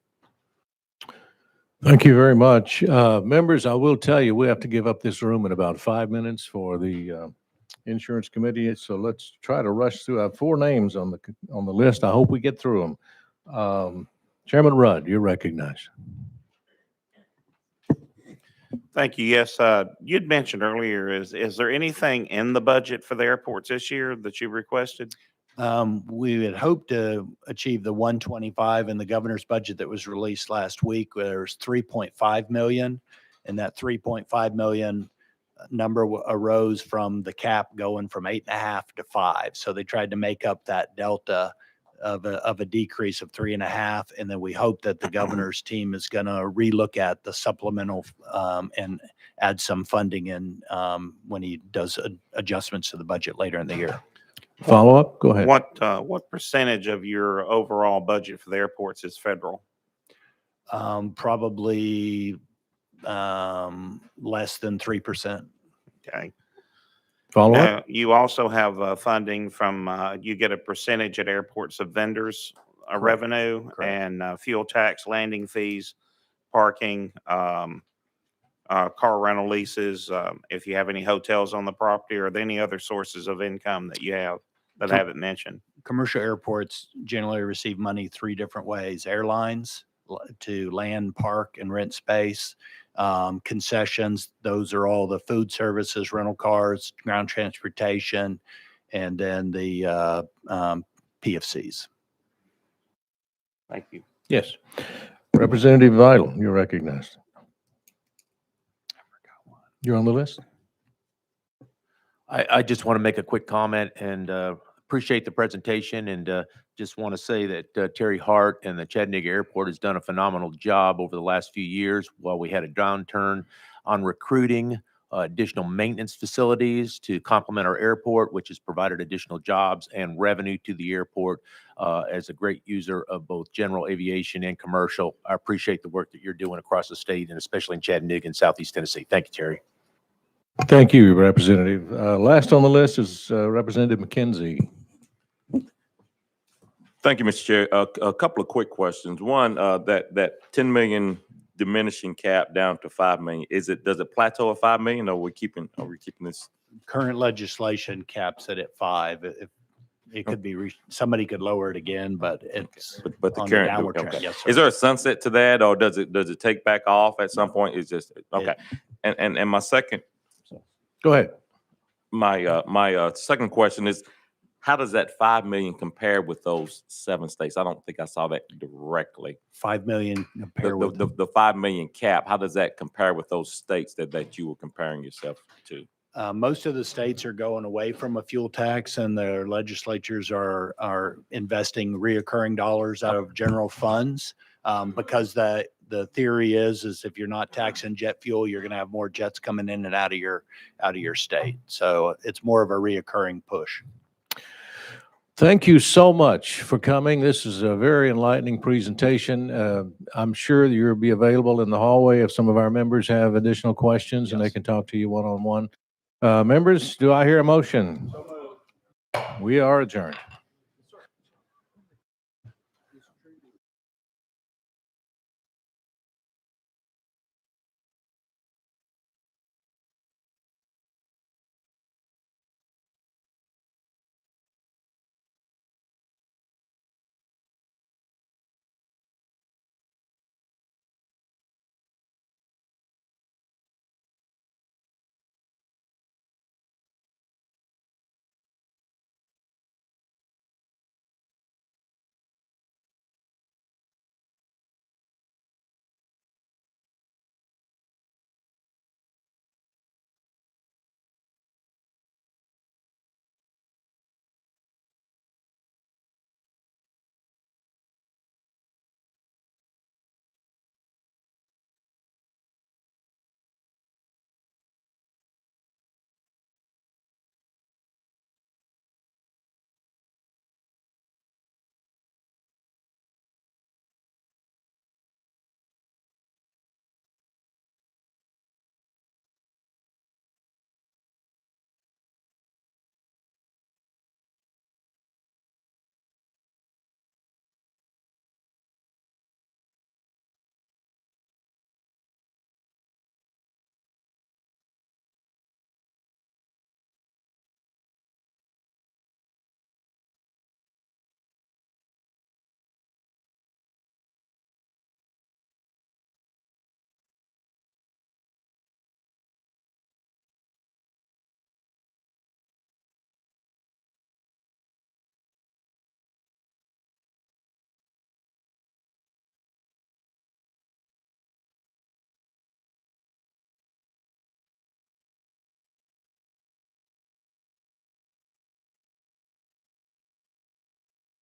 Thank you very much. Members, I will tell you, we have to give up this room in about 5 minutes for the Insurance Committee. So let's try to rush through. I have 4 names on the list. I hope we get through them. Chairman Rudd, you're recognized. Thank you. Yes, you'd mentioned earlier, is there anything in the budget for the airports this year that you requested? We had hoped to achieve the 125 in the governor's budget that was released last week, where there's 3.5 million, and that 3.5 million number arose from the cap going from 8.5 to 5. So they tried to make up that delta of a decrease of 3.5. And then we hope that the governor's team is going to relook at the supplemental and add some funding in when he does adjustments to the budget later in the year. Follow up? Go ahead. What percentage of your overall budget for the airports is federal? Probably less than 3%. Okay. Follow up? Now, you also have funding from, you get a percentage at airports of vendors revenue and fuel tax, landing fees, parking, car rental leases. If you have any hotels on the property, or are there any other sources of income that you have that I haven't mentioned? Commercial airports generally receive money 3 different ways: airlines to land, park, and rent space. Concessions, those are all the food services, rental cars, ground transportation, and then the PFCs. Thank you. Yes. Representative Vital, you're recognized. You're on the list. I just want to make a quick comment and appreciate the presentation and just want to say that Terry Hart and the Chattanooga Airport has done a phenomenal job over the last few years while we had a downturn on recruiting additional maintenance facilities to complement our airport, which has provided additional jobs and revenue to the airport as a great user of both general aviation and commercial. I appreciate the work that you're doing across the state and especially in Chattanooga and Southeast Tennessee. Thank you, Terry. Thank you, Representative. Last on the list is Representative McKenzie. Thank you, Mr. Chair. A couple of quick questions. One, that 10 million diminishing cap down to 5 million, does it plateau at 5 million or are we keeping this? Current legislation caps it at 5. If it could be, somebody could lower it again, but it's But the on the current, downward okay. trend. Yes, Is sir. there a sunset to that or does it take back off at some point? It's just, okay. And my second, Go ahead. my second question is, how does that 5 million compare with those 7 states? I don't think I saw that directly. 5 million compare with. The 5 million cap, how does that compare with those states that you were comparing yourself to? Most of the states are going away from a fuel tax and their legislatures are investing reoccurring dollars out of general funds. Because the theory is if you're not taxing jet fuel, you're going to have more jets coming in and out of your state. So it's more of a reoccurring push. Thank you so much for coming. This is a very enlightening presentation. I'm sure that you'll be available in the hallway if some of our members have additional questions and they can talk to you one-on-one. Members, do I hear a motion? We are adjourned.